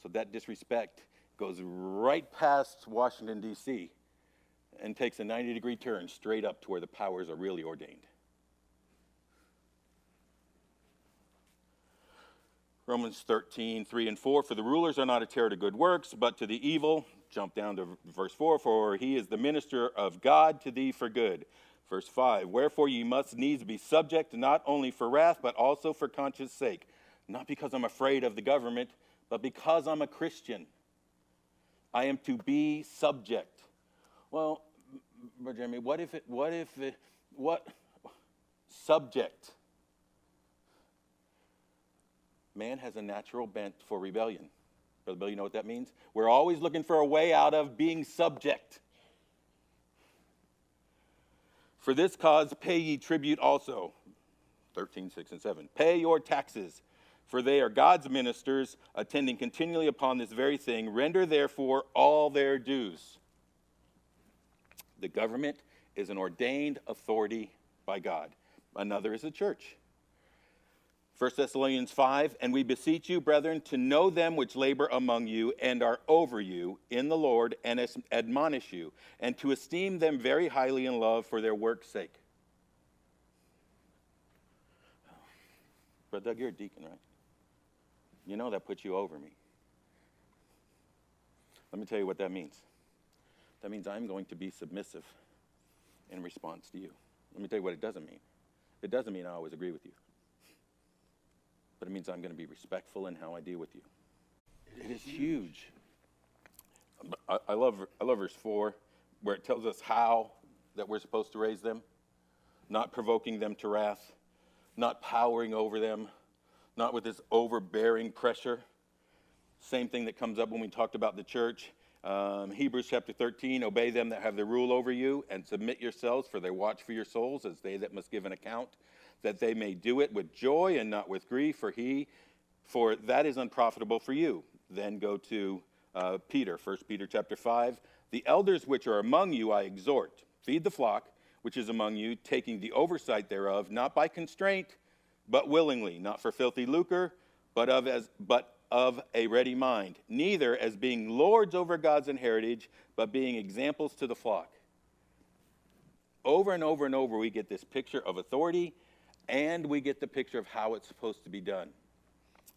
So that disrespect goes right past Washington, D.C., and takes a 90-degree turn straight up to where the powers are really ordained. Romans 13, 3 and 4, for the rulers are not a terror to good works, but to the evil. Jump down to verse 4, for he is the minister of God to thee for good. Verse 5, wherefore ye must needs be subject, not only for wrath, but also for conscience sake. Not because I'm afraid of the government, but because I'm a Christian. I am to be subject. Well, Brother Jeremy, what subject? Man has a natural bent for rebellion. Brother Bill, you know what that means? We're always looking for a way out of being subject. For this cause pay ye tribute also. 13, 6, and 7. Pay your taxes, for they are God's ministers, attending continually upon this very thing. Render therefore all their dues. The government is an ordained authority by God. Another is the church. 1 Thessalonians 5, and we beseech you, brethren, to know them which labor among you and are over you in the Lord, and admonish you, and to esteem them very highly in love for their work's sake. Brother Doug, you're a deacon, right? You know that puts you over me. Let me tell you what that means. That means I'm going to be submissive in response to you. Let me tell you what it doesn't mean. It doesn't mean I always agree with you. But it means I'm going to be respectful in how I deal with you. It is huge. I love verse 4, where it tells us how that we're supposed to raise them. Not provoking them to wrath, not powering over them, not with this overbearing pressure. Same thing that comes up when we talked about the church. Hebrews chapter 13, obey them that have the rule over you, and submit yourselves, for they watch for your souls, as they that must give an account, that they may do it with joy and not with grief, for that is unprofitable for you. Then go to Peter, 1 Peter chapter 5. The elders which are among you I exhort, feed the flock which is among you, taking the oversight thereof, not by constraint, but willingly, not for filthy lucre, but of a ready mind, neither as being lords over God's inheritance, but being examples to the flock. Over and over and over, we get this picture of authority, and we get the picture of how it's supposed to be done.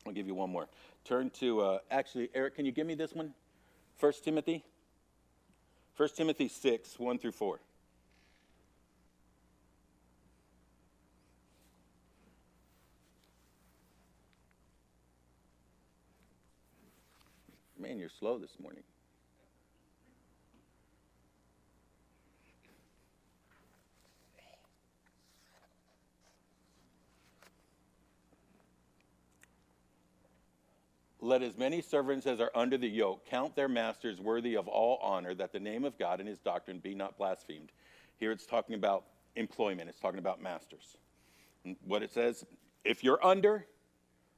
I'll give you one more. Turn to, actually, Eric, can you give me this one? 1 Timothy? 1 Timothy 6, 1 through 4. Man, you're slow this morning. Let as many servants as are under the yoke count their masters worthy of all honor, that the name of God and his doctrine be not blasphemed. Here it's talking about employment. It's talking about masters. And what it says, if you're under,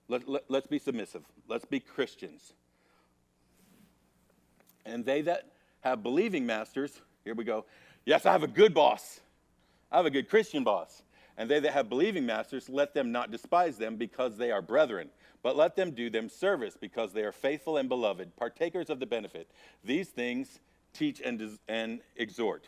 let's be submissive. Let's be Christians. And they that have believing masters, here we go. Yes, I have a good boss. I have a good Christian boss. And they that have believing masters, let them not despise them, because they are brethren. But let them do them service, because they are faithful and beloved, partakers of the benefit. These things teach and exhort.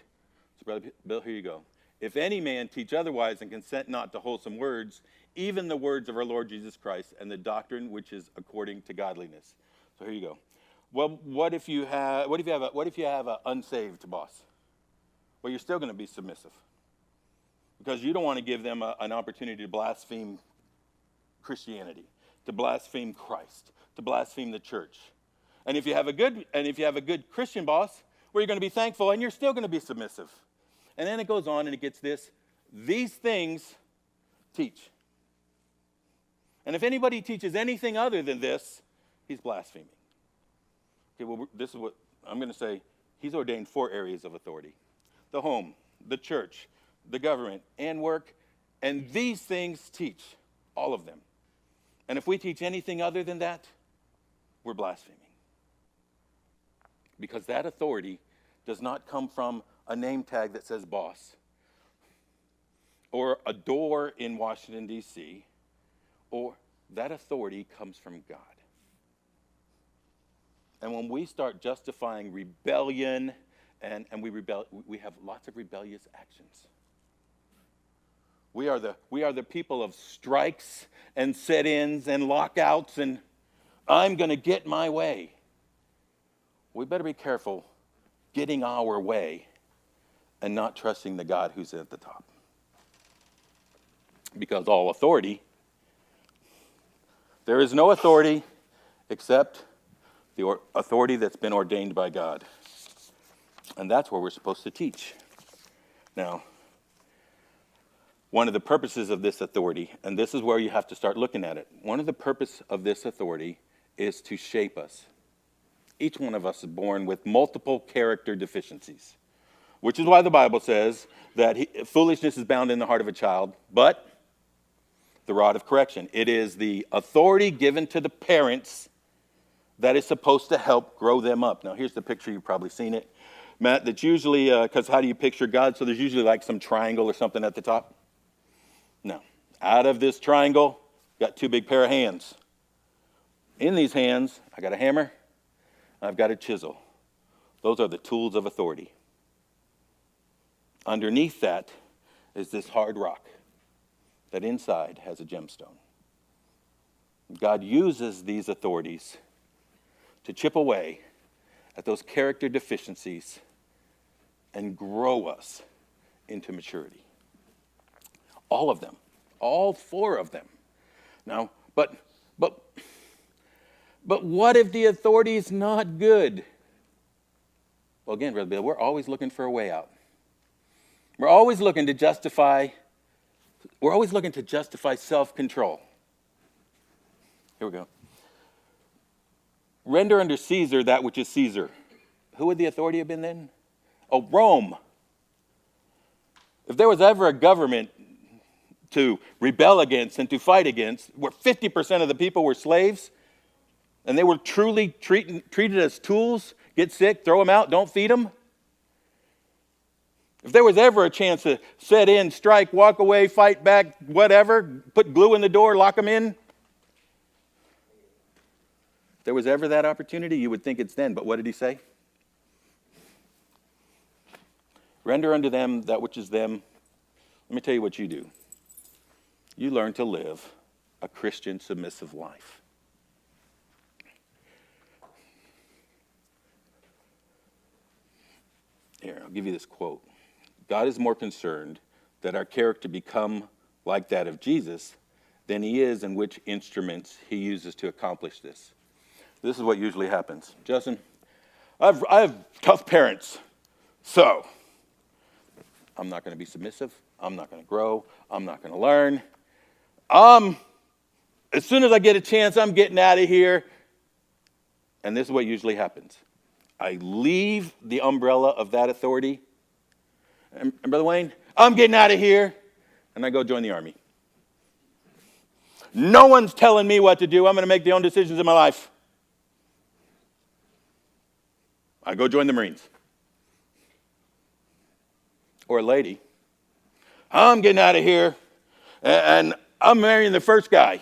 So, Brother Bill, here you go. If any man teach otherwise and consent not to wholesome words, even the words of our Lord Jesus Christ and the doctrine which is according to godliness. So here you go. Well, what if you have an unsaved boss? Well, you're still going to be submissive, because you don't want to give them an opportunity to blaspheme Christianity, to blaspheme Christ, to blaspheme the church. And if you have a good Christian boss, well, you're going to be thankful, and you're still going to be submissive. And then it goes on and it gets this: these things teach. And if anybody teaches anything other than this, he's blaspheming. Okay, well, this is what I'm going to say. He's ordained 4 areas of authority: the home, the church, the government, and work. And these things teach, all of them. And if we teach anything other than that, we're blaspheming. Because that authority does not come from a name tag that says boss, or a door in Washington, D.C., or that authority comes from God. And when we start justifying rebellion, and we have lots of rebellious actions. We are the people of strikes and sit-ins and lockouts and I'm going to get my way. We better be careful getting our way and not trusting the God who's at the top. Because all authority, there is no authority except the authority that's been ordained by God. And that's where we're supposed to teach. Now, one of the purposes of this authority, and this is where you have to start looking at it. One of the purposes of this authority is to shape us. Each one of us is born with multiple character deficiencies, which is why the Bible says that foolishness is bound in the heart of a child, but the rod of correction. It is the authority given to the parents that is supposed to help grow them up. Now, here's the picture. You've probably seen it, Matt, that's usually, because how do you picture God? So there's usually like some triangle or something at the top. No. Out of this triangle, got two big pair of hands. In these hands, I got a hammer, I've got a chisel. Those are the tools of authority. Underneath that is this hard rock that inside has a gemstone. God uses these authorities to chip away at those character deficiencies and grow us into maturity. All of them. All four of them. Now, but what if the authority is not good? Well, again, Brother Bill, we're always looking for a way out. We're always looking to justify self-control. Here we go. Render unto Caesar that which is Caesar. Who would the authority have been then? Oh, Rome. If there was ever a government to rebel against and to fight against, where 50% of the people were slaves, and they were truly treated as tools, get sick, throw them out, don't feed them. If there was ever a chance to set in, strike, walk away, fight back, whatever, put glue in the door, lock them in, if there was ever that opportunity, you would think it's then. But what did he say? Render unto them that which is them. Let me tell you what you do. You learn to live a Christian submissive life. Here, I'll give you this quote. God is more concerned that our character become like that of Jesus than he is in which instruments he uses to accomplish this. This is what usually happens. Justin, I have tough parents, so I'm not going to be submissive. I'm not going to grow. I'm not going to learn. As soon as I get a chance, I'm getting out of here. And this is what usually happens. I leave the umbrella of that authority. And Brother Wayne, I'm getting out of here. And I go join the army. No one's telling me what to do. I'm going to make the own decisions in my life. I go join the Marines. Or a lady, I'm getting out of here. And I'm marrying the first guy.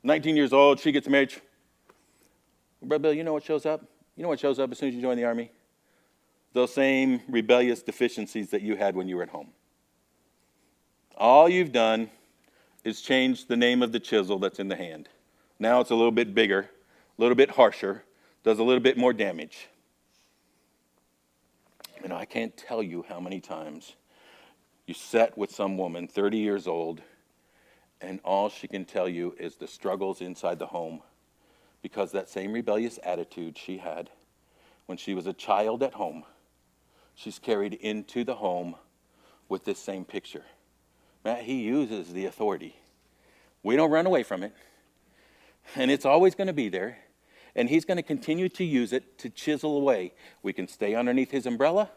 19 years old, she gets married. Brother Bill, you know what shows up? You know what shows up as soon as you join the army? Those same rebellious deficiencies that you had when you were at home. All you've done is change the name of the chisel that's in the hand. Now it's a little bit bigger, a little bit harsher, does a little bit more damage. You know, I can't tell you how many times you sat with some woman, 30 years old, and all she can tell you is the struggles inside the home because that same rebellious attitude she had when she was a child at home, she's carried into the home with this same picture. Matt, he uses the authority. We don't run away from it. And it's always going to be there. And he's going to continue to use it to chisel away. We can stay underneath his umbrella,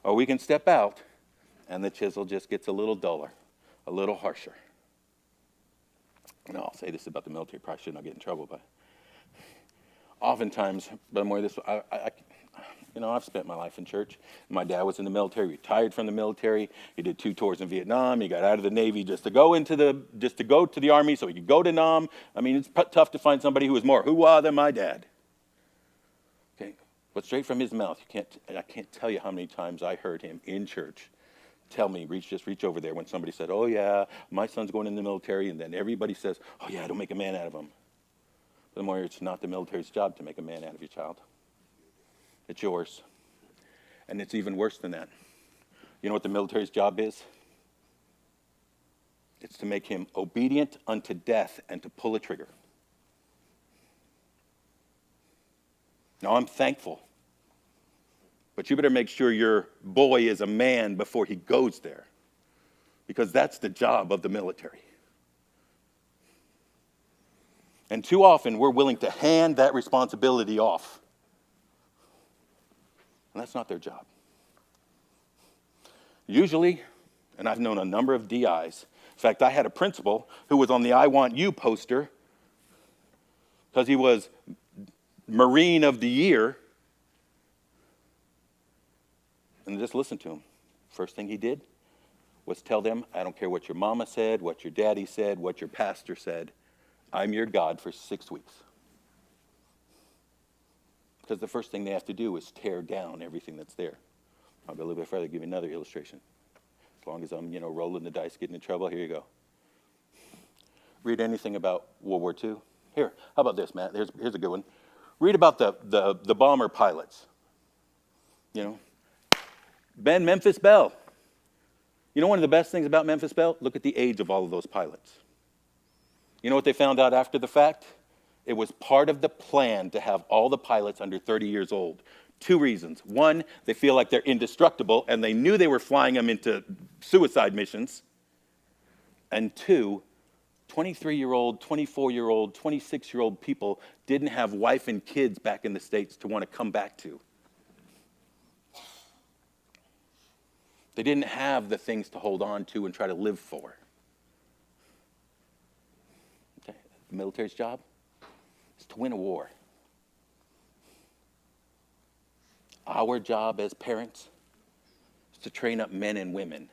or we can step out, and the chisel just gets a little duller, a little harsher. And I'll say this about the military, probably should not get in trouble, but oftentimes, but more this, I've spent my life in church. My dad was in the military, retired from the military. He did 2 tours in Vietnam. He got out of the Navy just to go to the Army so he could go to Nam. I mean, it's tough to find somebody who was more hoo-wah than my dad. But straight from his mouth, I can't tell you how many times I heard him in church tell me, just reach over there when somebody said, oh yeah, my son's going in the military, and then everybody says, oh yeah, don't make a man out of him. The more it's not the military's job to make a man out of your child. It's yours. And it's even worse than that. You know what the military's job is? It's to make him obedient unto death and to pull a trigger. Now, I'm thankful. But you better make sure your boy is a man before he goes there. Because that's the job of the military. And too often, we're willing to hand that responsibility off. And that's not their job. Usually, and I've known a number of DIs. In fact, I had a principal who was on the I Want You poster because he was Marine of the Year. And just listen to him. First thing he did was tell them, I don't care what your mama said, what your daddy said, what your pastor said. I'm your God for 6 weeks. Because the first thing they have to do is tear down everything that's there. I'll go a little bit further, give you another illustration. As long as I'm, rolling the dice, getting in trouble, here you go. Read anything about World War II? Here, how about this, Matt? Here's a good one. Read about the bomber pilots. Ben Memphis Belle. One of the best things about Memphis Belle? Look at the age of all of those pilots. You know what they found out after the fact? It was part of the plan to have all the pilots under 30 years old. 2 reasons. One, they feel like they're indestructible, and they knew they were flying them into suicide missions. And 2, 23-year-old, 24-year-old, 26-year-old people didn't have wife and kids back in the States to want to come back to. They didn't have the things to hold on to and try to live for. Okay. The military's job is to win a war. Our job as parents is to train up men and women.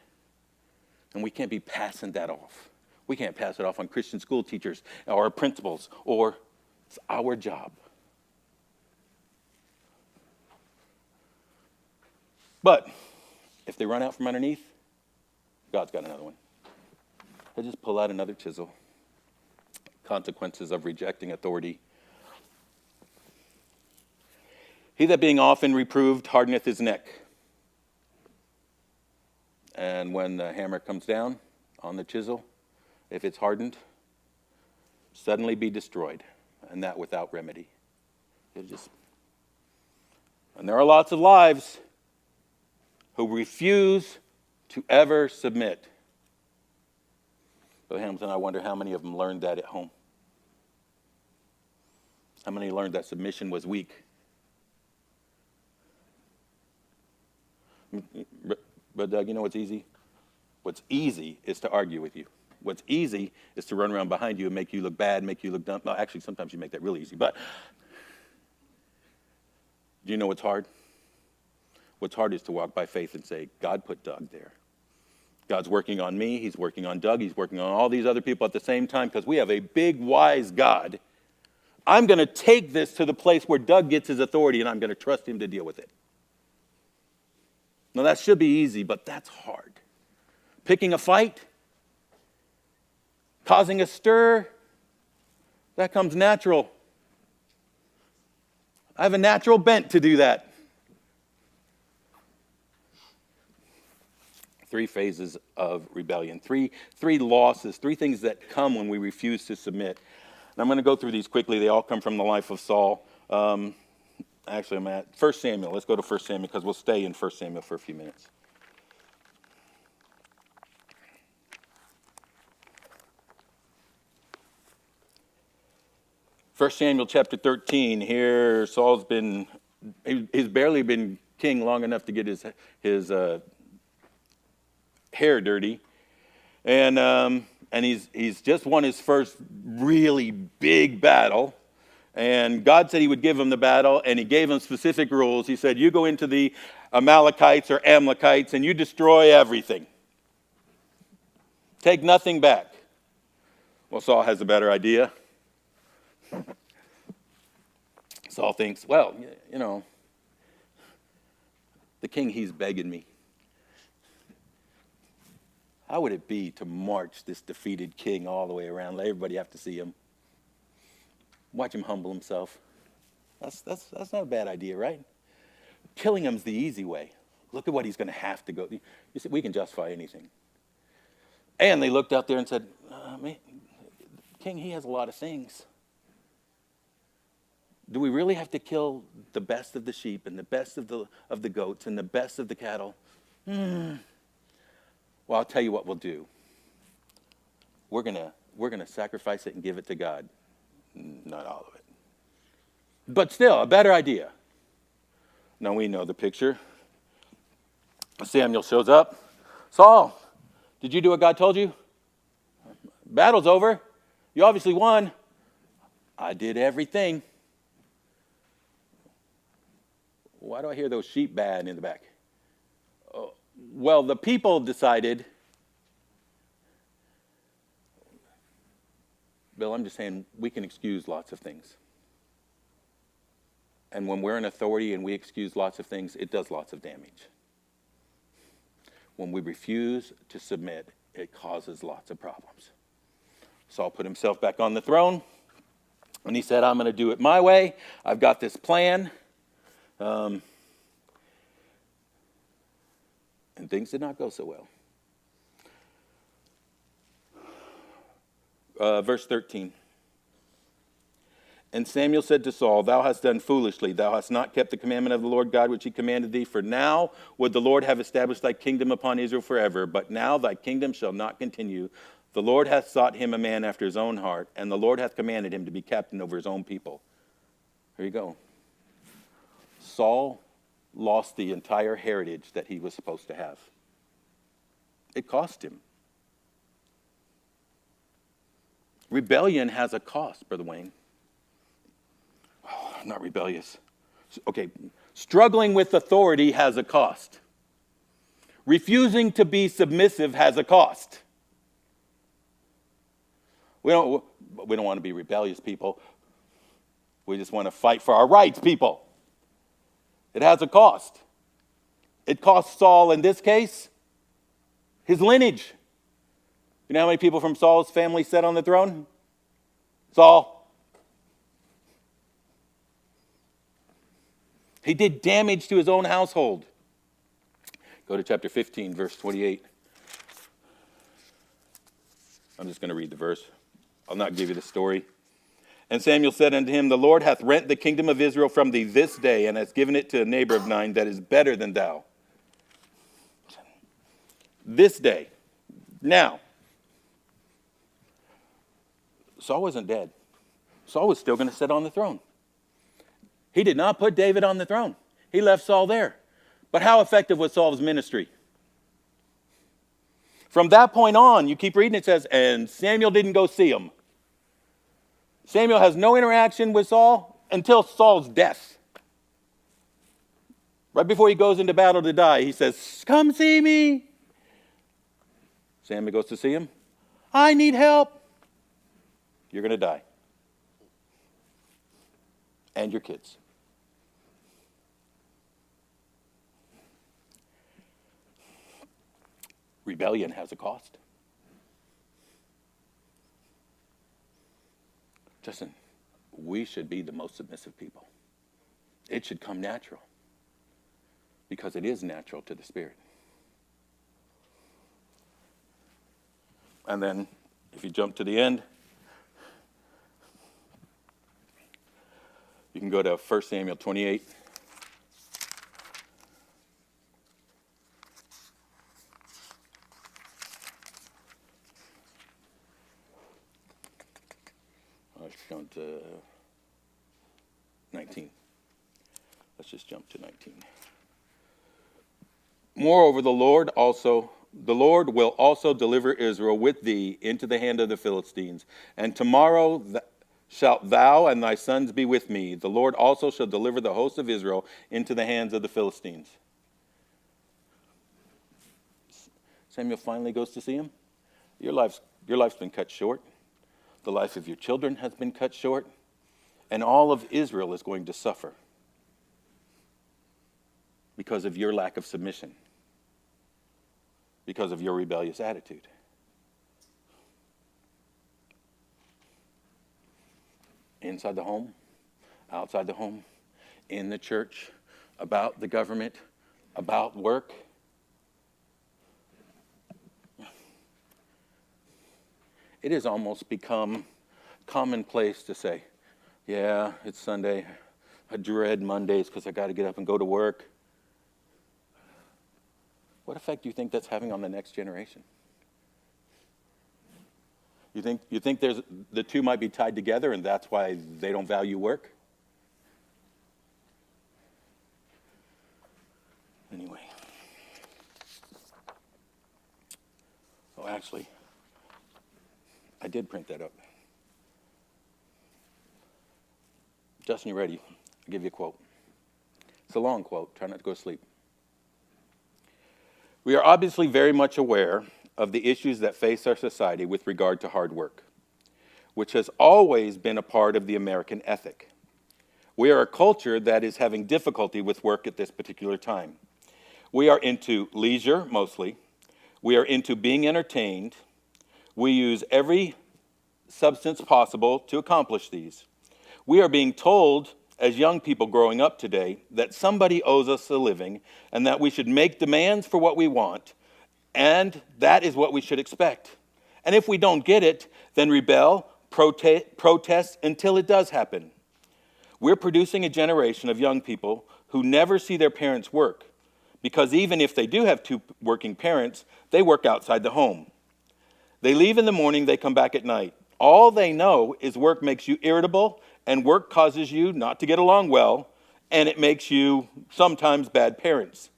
And we can't be passing that off. We can't pass it off on Christian school teachers or principals, or it's our job. But if they run out from underneath, God's got another one. He'll just pull out another chisel. Consequences of rejecting authority. He that being often reproved hardeneth his neck. And when the hammer comes down on the chisel, if it's hardened, suddenly be destroyed, and that without remedy. And there are lots of lives who refuse to ever submit. Brother Hamilton, I wonder how many of them learned that at home. How many learned that submission was weak? But Doug, you know what's easy? What's easy is to argue with you. What's easy is to run around behind you and make you look bad, make you look dumb. Well, actually, sometimes you make that really easy. But do you know what's hard? What's hard is to walk by faith and say, God put Doug there. God's working on me. He's working on Doug. He's working on all these other people at the same time because we have a big, wise God. I'm going to take this to the place where Doug gets his authority, and I'm going to trust him to deal with it. Now, that should be easy, but that's hard. Picking a fight, causing a stir, that comes natural. I have a natural bent to do that. 3 phases of rebellion, three losses, 3 things that come when we refuse to submit. And I'm going to go through these quickly. They all come from the life of Saul. Actually, I'm at 1 Samuel. Let's go to 1 Samuel because we'll stay in 1 Samuel for a few minutes. First Samuel chapter 13. Here, he's barely been king long enough to get his hair dirty, and he's just won his first really big battle, and God said he would give him the battle, and he gave him specific rules. He said, you go into the Amalekites or Amalekites and you destroy everything. Take nothing back. Well, Saul has a better idea. Saul thinks, well, The king, he's begging me. How would it be to march this defeated king all the way around? Let everybody have to see him. Watch him humble himself. That's not a bad idea, right? Killing him's the easy way. Look at what he's going to have to go. You see, we can justify anything. And they looked out there and said, man, king, he has a lot of things. Do we really have to kill the best of the sheep and the best of the goats and the best of the cattle? Well, I'll tell you what we'll do. We're gonna sacrifice it and give it to God. Not all of it. But still, a better idea. Now we know the picture. Samuel shows up. Saul, did you do what God told you? Battle's over. You obviously won. I did everything. Why do I hear those sheep baaing in the back? Oh, well, the people decided. Bill, I'm just saying we can excuse lots of things. And when we're in authority and we excuse lots of things, it does lots of damage. When we refuse to submit, it causes lots of problems. Saul put himself back on the throne, and he said, I'm going to do it my way. I've got this plan. And things did not go so well. Verse 13. And Samuel said to Saul, thou hast done foolishly. Thou hast not kept the commandment of the Lord God which he commanded thee. For now would the Lord have established thy kingdom upon Israel forever. But now thy kingdom shall not continue. The Lord hath sought him a man after his own heart, and the Lord hath commanded him to be captain over his own people. Here you go. Saul lost the entire heritage that he was supposed to have. It cost him. Rebellion has a cost, Brother Wayne. Oh, I'm not rebellious. Okay, struggling with authority has a cost. Refusing to be submissive has a cost. We don't want to be rebellious people. We just want to fight for our rights, people. It has a cost. It cost Saul, in this case, his lineage. You know how many people from Saul's family sat on the throne? Saul. He did damage to his own household. Go to chapter 15, verse 28. I'm just going to read the verse. I'll not give you the story. And Samuel said unto him, the Lord hath rent the kingdom of Israel from thee this day, and hath given it to a neighbor of thine that is better than thou. This day. Now. Saul wasn't dead. Saul was still going to sit on the throne. He did not put David on the throne. He left Saul there. But how effective was Saul's ministry? From that point on, you keep reading, it says, and Samuel didn't go see him. Samuel has no interaction with Saul until Saul's death. Right before he goes into battle to die, he says, come see me. Samuel goes to see him. I need help. You're going to die. And your kids. Rebellion has a cost. Justin, we should be the most submissive people. It should come natural. Because it is natural to the Spirit. And then, if you jump to the end, you can go to 1 Samuel 28. Let's jump to 19. Let's just jump to 19. Moreover, the Lord will also deliver Israel with thee into the hand of the Philistines. And tomorrow shalt thou and thy sons be with me. The Lord also shall deliver the host of Israel into the hands of the Philistines. Samuel finally goes to see him. Your life's been cut short. The life of your children has been cut short. And all of Israel is going to suffer. because of your lack of submission, because of your rebellious attitude. Inside the home, outside the home, in the church, about the government, about work. It has almost become commonplace to say, yeah, it's Sunday. I dread Mondays because I got to get up and go to work. What effect do you think that's having on the next generation? You think the two might be tied together and that's why they don't value work? Anyway. Oh, actually, I did print that up. Justin, you ready? I'll give you a quote. It's a long quote. Try not to go to sleep. We are obviously very much aware of the issues that face our society with regard to hard work, which has always been a part of the American ethic. We are a culture that is having difficulty with work at this particular time. We are into leisure, mostly. We are into being entertained. We use every substance possible to accomplish these. We are being told, as young people growing up today, that somebody owes us a living and that we should make demands for what we want, and that is what we should expect. And if we don't get it, then rebel, protest until it does happen. We're producing a generation of young people who never see their parents work, because even if they do have two working parents, they work outside the home. They leave in the morning, they come back at night. All they know is work makes you irritable, and work causes you not to get along well, and it makes you sometimes bad parents.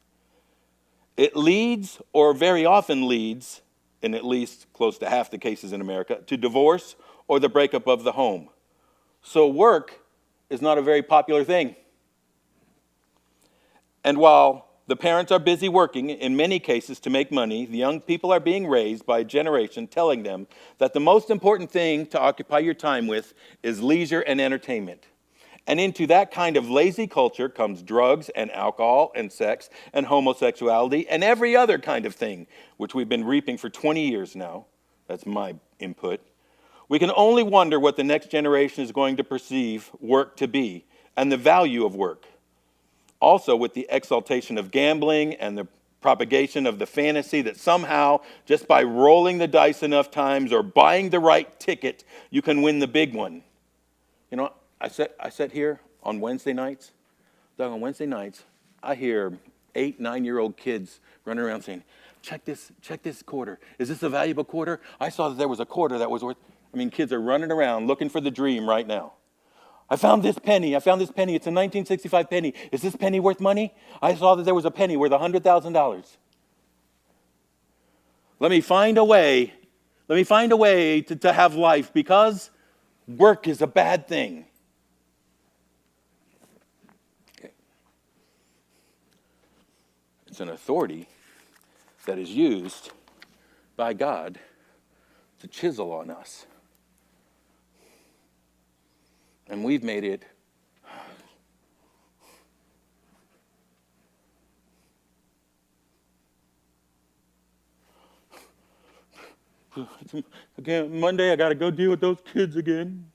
It leads, or very often leads, in at least close to half the cases in America, to divorce or the breakup of the home. So work is not a very popular thing. And while the parents are busy working, in many cases, to make money, the young people are being raised by a generation telling them that the most important thing to occupy your time with is leisure and entertainment. And into that kind of lazy culture comes drugs and alcohol and sex and homosexuality and every other kind of thing, which we've been reaping for 20 years now. That's my input. We can only wonder what the next generation is going to perceive work to be and the value of work. Also, with the exaltation of gambling and the propagation of the fantasy that somehow, just by rolling the dice enough times or buying the right ticket, you can win the big one. You know, I sat here on Wednesday nights. Doug, on Wednesday nights, I hear 8, 9-year-old kids running around saying, check this quarter. Is this a valuable quarter? I saw that there was a quarter that was worth. I mean, kids are running around looking for the dream right now. I found this penny. It's a 1965 penny. Is this penny worth money? I saw that there was a penny worth $100,000. Let me find a way to have life, because work is a bad thing. Okay. It's an authority that is used by God to chisel on us. And we've made it again. Monday, I got to go deal with those kids again.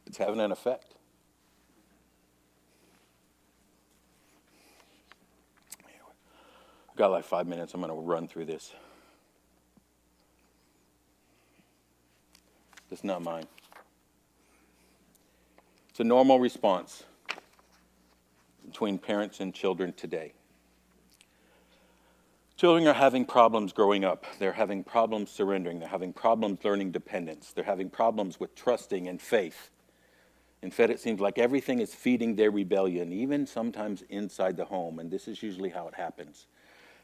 It's having an effect. I've got like 5 minutes. I'm going to run through this. It's not mine. It's a normal response between parents and children today. Children are having problems growing up. They're having problems surrendering. They're having problems learning dependence. They're having problems with trusting and faith. In fact, it seems like everything is feeding their rebellion, even sometimes inside the home, and this is usually how it happens.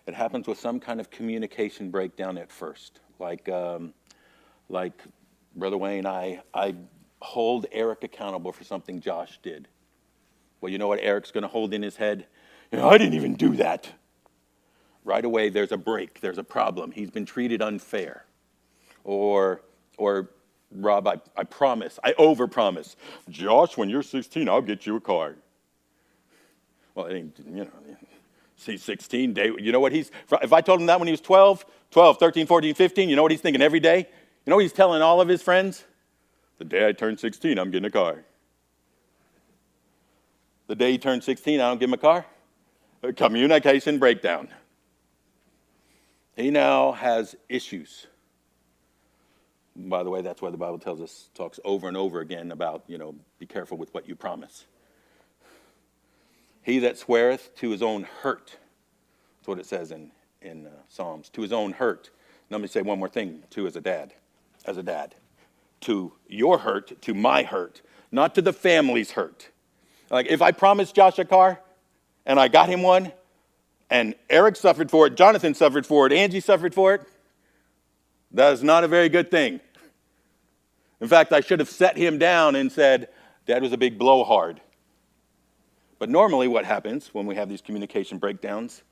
It happens with some kind of communication breakdown at first, like Brother Wayne, I hold Eric accountable for something Josh did. Well, you know what Eric's going to hold in his head? I didn't even do that. Right away, there's a break. There's a problem. He's been treated unfair. Or Rob, I promise, I overpromise. Josh, when you're 16, I'll get you a car. Well, it ain't, see, 16, you know what if I told him that when he was 12, 13, 14, 15, you know what he's thinking every day? You know what he's telling all of his friends? The day I turn 16, I'm getting a car. The day he turns 16, I don't give him a car. A communication breakdown. He now has issues. By the way, that's why the Bible talks over and over again about, be careful with what you promise. He that sweareth to his own hurt. That's what it says in Psalms. To his own hurt. Let me say one more thing, too, as a dad. To your hurt, to my hurt. Not to the family's hurt. Like, if I promised Josh a car, and I got him one, and Eric suffered for it, Jonathan suffered for it, Angie suffered for it, that is not a very good thing. In fact, I should have set him down and said, Dad was a big blowhard. But normally what happens when we have these communication breakdowns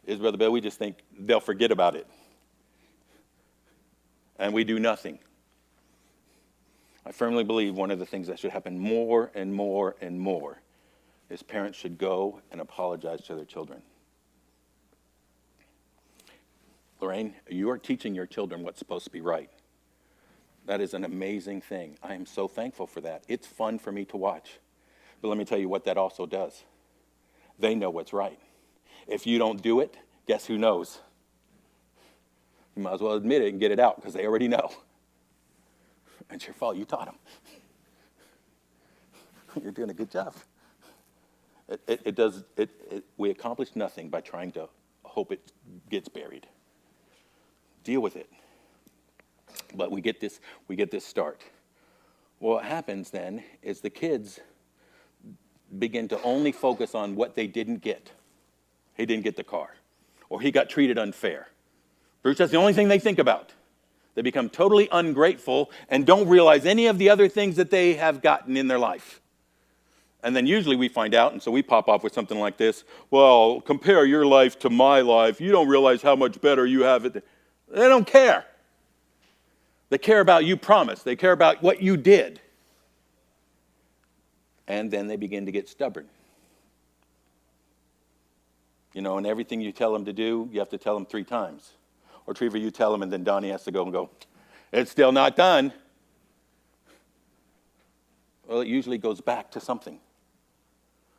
is, Brother Bill, we just think they'll forget about it. And we do nothing. I firmly believe one of the things that should happen more and more and more is parents should go and apologize to their children. Lorraine, you are teaching your children what's supposed to be right. That is an amazing thing. I am so thankful for that. It's fun for me to watch. But let me tell you what that also does. They know what's right. If you don't do it, guess who knows? You might as well admit it and get it out because they already know. It's your fault. You taught them. You're doing a good job. We accomplish nothing by trying to hope it gets buried. Deal with it. But we get this start. Well, what happens then is the kids begin to only focus on what they didn't get. He didn't get the car. Or he got treated unfair. Bruce, that's the only thing they think about. They become totally ungrateful and don't realize any of the other things that they have gotten in their life. And then usually we find out, and so we pop off with something like this. Well, compare your life to my life. You don't realize how much better you have it. They don't care. They care about you promised. They care about what you did. And then they begin to get stubborn. And everything you tell them to do, you have to tell them 3 times. Or Treva, you tell them, and then Donnie has to go, it's still not done. Well, it usually goes back to something.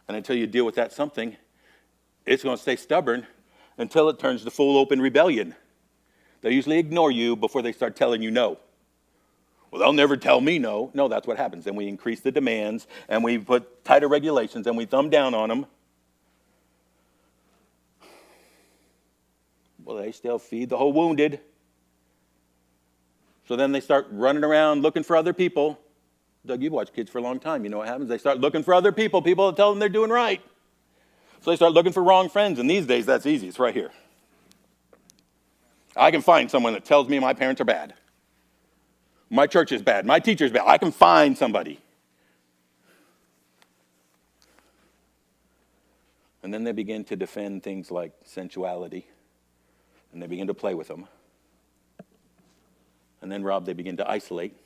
And until you deal with that something, it's going to stay stubborn until it turns to full open rebellion. They usually ignore you before they start telling you no. Well, they'll never tell me no. No, that's what happens. Then we increase the demands, and we put tighter regulations, and we thumb down on them. Well, they still feed the whole wounded. So then they start running around looking for other people. Doug, you've watched kids for a long time. You know what happens? They start looking for other people that tell them they're doing right. So they start looking for wrong friends, and these days that's easy. It's right here. I can find someone that tells me my parents are bad. My church is bad. My teacher is bad. I can find somebody. And then they begin to defend things like sensuality. And they begin to play with them. And then, Rob, they begin to isolate.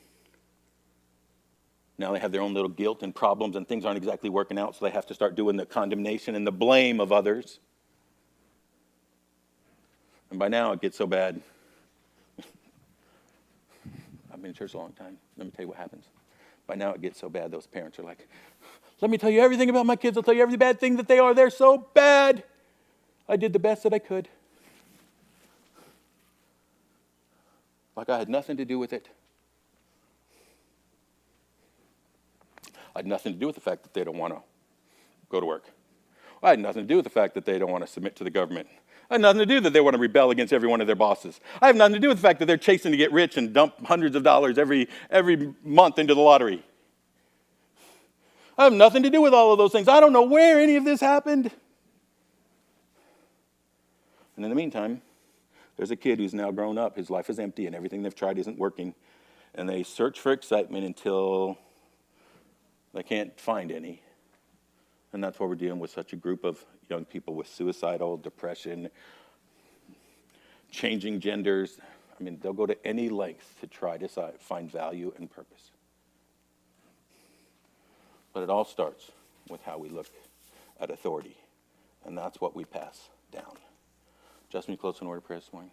Now they have their own little guilt and problems, and things aren't exactly working out, so they have to start doing the condemnation and the blame of others. And by now it gets so bad. I've been in church a long time. Let me tell you what happens. By now it gets so bad, those parents are like, let me tell you everything about my kids. I'll tell you every bad thing that they are. They're so bad. I did the best that I could. Like I had nothing to do with it. I had nothing to do with the fact that they don't want to go to work. I had nothing to do with the fact that they don't want to submit to the government. I had nothing to do that they want to rebel against every one of their bosses. I have nothing to do with the fact that they're chasing to get rich and dump hundreds of dollars every month into the lottery. I have nothing to do with all of those things. I don't know where any of this happened. And in the meantime, there's a kid who's now grown up. His life is empty and everything they've tried isn't working. And they search for excitement until they can't find any. And that's why we're dealing with such a group of young people with suicidal, depression, changing genders. I mean, they'll go to any lengths to try to find value and purpose. But it all starts with how we look at authority. And that's what we pass down. Justin, you close in word of prayer this morning.